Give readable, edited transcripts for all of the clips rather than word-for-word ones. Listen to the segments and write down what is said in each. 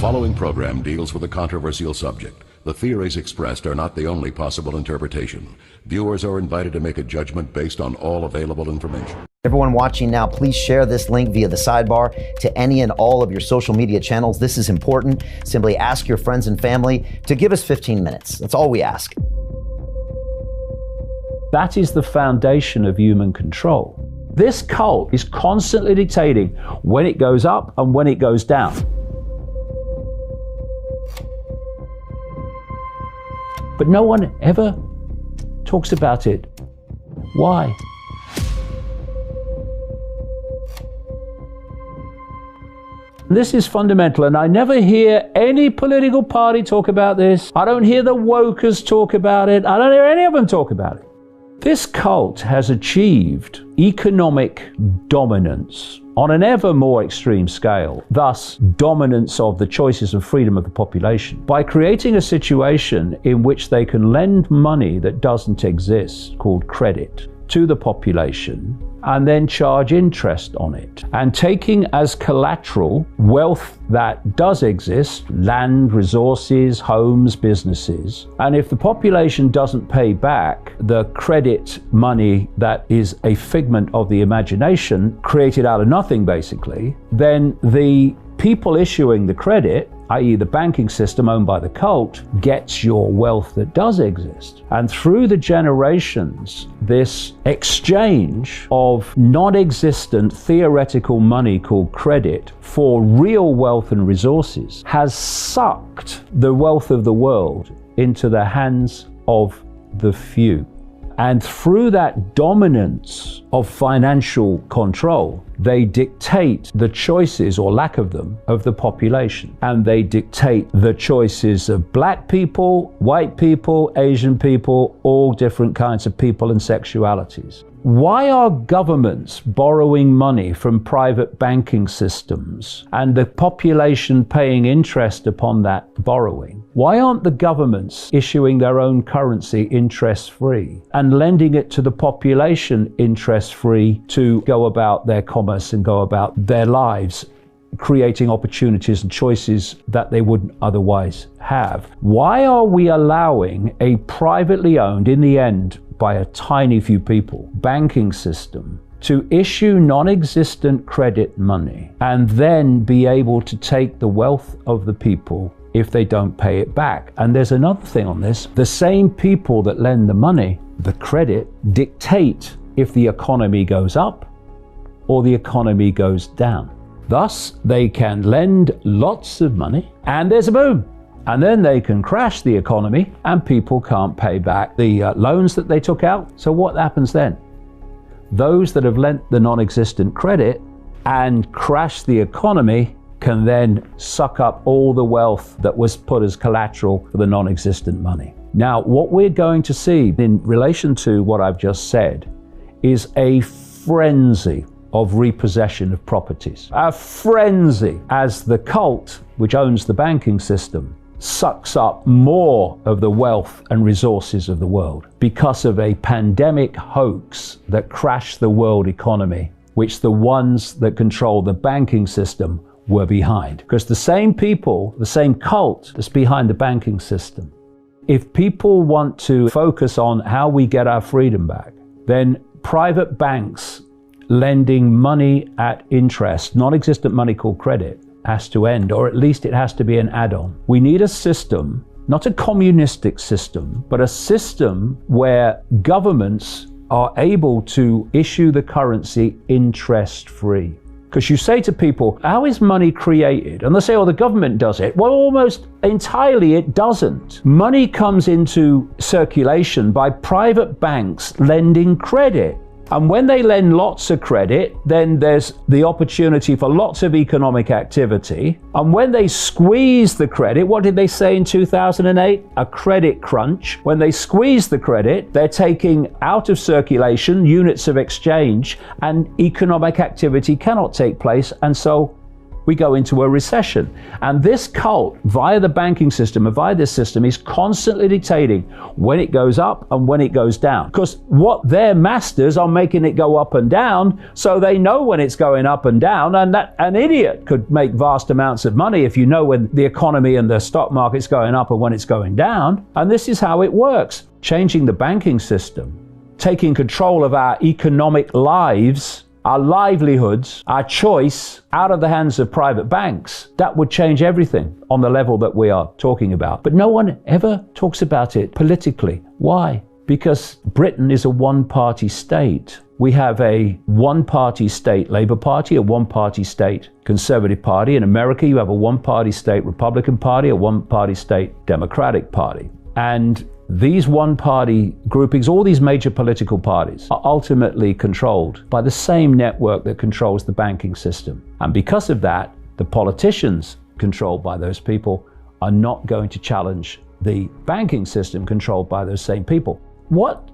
following program deals with a controversial subject. The theories expressed are not the only possible interpretation. Viewers are invited to make a judgment based on all available information. Everyone watching now, please share this link via the sidebar to any and all of your social media channels. This is important. Simply ask your friends and family to give us 15 minutes. That's all we ask. That is the foundation of human control. This cult is constantly dictating when it goes up and when it goes down. But no one ever talks about it. Why? This is fundamental, and I never hear any political party talk about this. I don't hear the wokers talk about it. I don't hear any of them talk about it. This cult has achieved economic dominance on an ever more extreme scale, thus dominance of the choices and freedom of the population, by creating a situation in which they can lend money that doesn't exist, called credit, to the population, and then charge interest on it, and taking as collateral wealth that does exist, land, resources, homes, businesses. And if the population doesn't pay back the credit money that is a figment of the imagination, created out of nothing basically, then the people issuing the credit, i.e. the banking system owned by the cult, gets your wealth that does exist. And through the generations, this exchange of non-existent theoretical money called credit for real wealth and resources has sucked the wealth of the world into the hands of the few. And through that dominance of financial control, they dictate the choices, or lack of them, of the population. And they dictate the choices of black people, white people, Asian people, all different kinds of people and sexualities. Why are governments borrowing money from private banking systems and the population paying interest upon that borrowing? Why aren't the governments issuing their own currency interest-free and lending it to the population interest-free to go about their commerce and go about their lives, creating opportunities and choices that they wouldn't otherwise have? Why are we allowing a privately owned, in the end, by a tiny few people, banking system to issue non-existent credit money and then be able to take the wealth of the people if they don't pay it back? And there's another thing on this. The same people that lend the money, the credit, dictate if the economy goes up or the economy goes down. Thus, they can lend lots of money and there's a boom. And then they can crash the economy and people can't pay back the loans that they took out. So what happens then? Those that have lent the non-existent credit and crashed the economy can then suck up all the wealth that was put as collateral for the non-existent money. Now, what we're going to see in relation to what I've just said is a frenzy of repossession of properties. A frenzy as the cult, which owns the banking system, sucks up more of the wealth and resources of the world because of a pandemic hoax that crashed the world economy, which the ones that control the banking system were behind. Because the same people, the same cult that's behind the banking system, if people want to focus on how we get our freedom back, then private banks lending money at interest, non-existent money called credit, has to end, or at least it has to be an add-on. We need a system, not a communistic system, but a system where governments are able to issue the currency interest-free. Because you say to people, how is money created? And they say, oh, the government does it. Well, almost entirely it doesn't. Money comes into circulation by private banks lending credit. And when they lend lots of credit, then there's the opportunity for lots of economic activity. And when they squeeze the credit, what did they say in 2008? A credit crunch. When they squeeze the credit, they're taking out of circulation units of exchange, and economic activity cannot take place. And so we go into a recession. And this cult, via the banking system and via this system, is constantly dictating when it goes up and when it goes down. Because what their masters are making it go up and down, so they know when it's going up and down, and that an idiot could make vast amounts of money if you know when the economy and the stock market's going up and when it's going down. And this is how it works. Changing the banking system, taking control of our economic lives, our livelihoods, our choice out of the hands of private banks, that would change everything on the level that we are talking about. But no one ever talks about it politically. Why? Because Britain is a one-party state. We have a one-party state Labour Party, a one-party state Conservative Party. In America, you have a one-party state Republican Party, a one-party state Democratic Party. And these one-party groupings, all these major political parties, are ultimately controlled by the same network that controls the banking system. And because of that, the politicians controlled by those people are not going to challenge the banking system controlled by those same people. What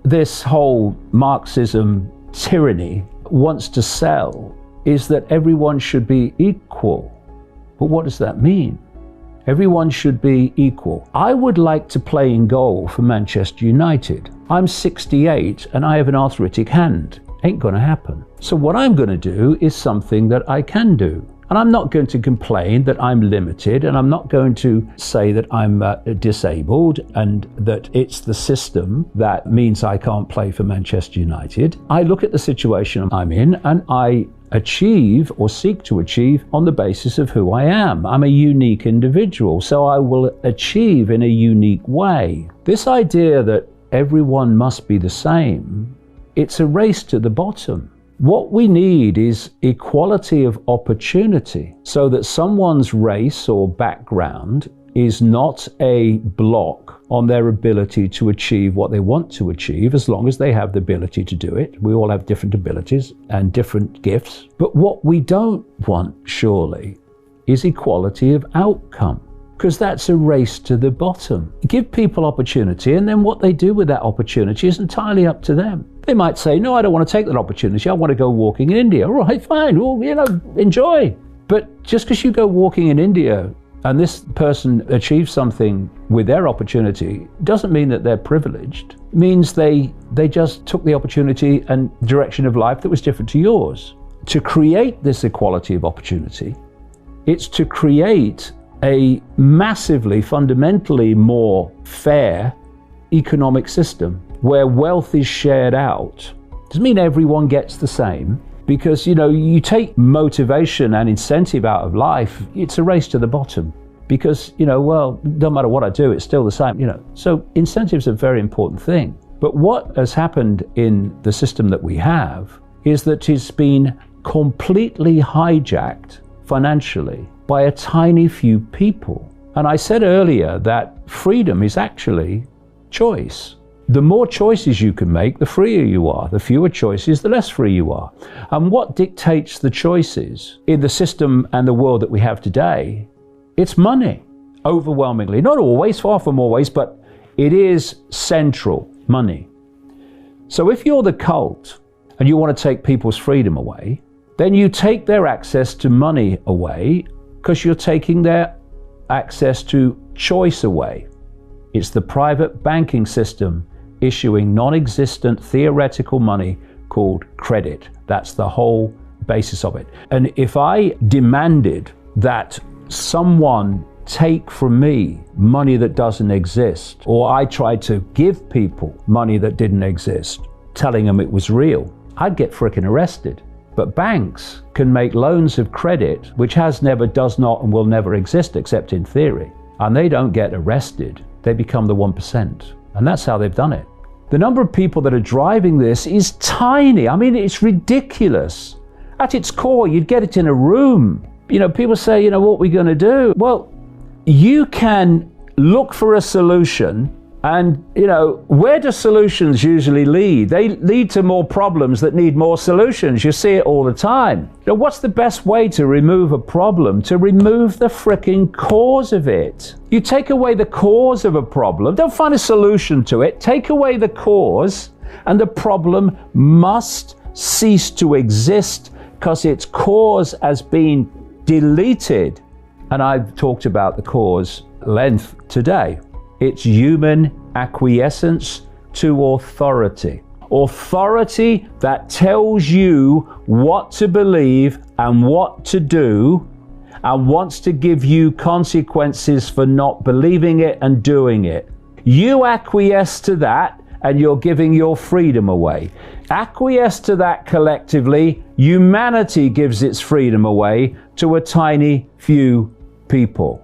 this whole Marxism tyranny wants to sell is that everyone should be equal. But what does that mean? Everyone should be equal. I would like to play in goal for Manchester United. I'm 68 and I have an arthritic hand. Ain't gonna happen. So what I'm gonna do is something that I can do. And I'm not going to complain that I'm limited, and I'm not going to say that I'm disabled and that it's the system that means I can't play for Manchester United. I look at the situation I'm in and I achieve or seek to achieve on the basis of who I am. I'm a unique individual, so I will achieve in a unique way. This idea that everyone must be the same, it's a race to the bottom. What we need is equality of opportunity so that someone's race or background is not a block on their ability to achieve what they want to achieve, as long as they have the ability to do it. We all have different abilities and different gifts. But what we don't want, surely, is equality of outcome, because that's a race to the bottom. Give people opportunity, and then what they do with that opportunity is entirely up to them. They might say, no, I don't want to take that opportunity. I want to go walking in India. All right, fine. Well, enjoy. But just because you go walking in India and this person achieves something with their opportunity doesn't mean that they're privileged. It means they just took the opportunity and direction of life that was different to yours. To create this equality of opportunity, it's to create a massively, fundamentally more fair economic system where wealth is shared out. Doesn't mean everyone gets the same, because you take motivation and incentive out of life, it's a race to the bottom, because no matter what I do, it's still the same. So incentives are a very important thing. But what has happened in the system that we have is that it's been completely hijacked financially by a tiny few people. And I said earlier that freedom is actually choice. The more choices you can make, the freer you are. The fewer choices, the less free you are. And what dictates the choices in the system and the world that we have today? It's money, overwhelmingly. Not always, far from always, but it is central, money. So if you're the cult and you want to take people's freedom away, then you take their access to money away, because you're taking their access to choice away. It's the private banking system issuing non-existent theoretical money called credit. That's the whole basis of it. And if I demanded that someone take from me money that doesn't exist, or I tried to give people money that didn't exist, telling them it was real, I'd get frickin' arrested. But banks can make loans of credit, which has never, does not, and will never exist except in theory. And they don't get arrested. They become the 1%. And that's how they've done it. The number of people that are driving this is tiny. I mean, it's ridiculous. At its core, you'd get it in a room. People say, what are we going to do? Well, you can look for a solution. And, where do solutions usually lead? They lead to more problems that need more solutions. You see it all the time. What's the best way to remove a problem? To remove the frickin' cause of it. You take away the cause of a problem. Don't find a solution to it. Take away the cause, and the problem must cease to exist, because its cause has been deleted. And I've talked about the cause length today. It's human acquiescence to authority. Authority that tells you what to believe and what to do and wants to give you consequences for not believing it and doing it. You acquiesce to that and you're giving your freedom away. Acquiesce to that collectively, humanity gives its freedom away to a tiny few people.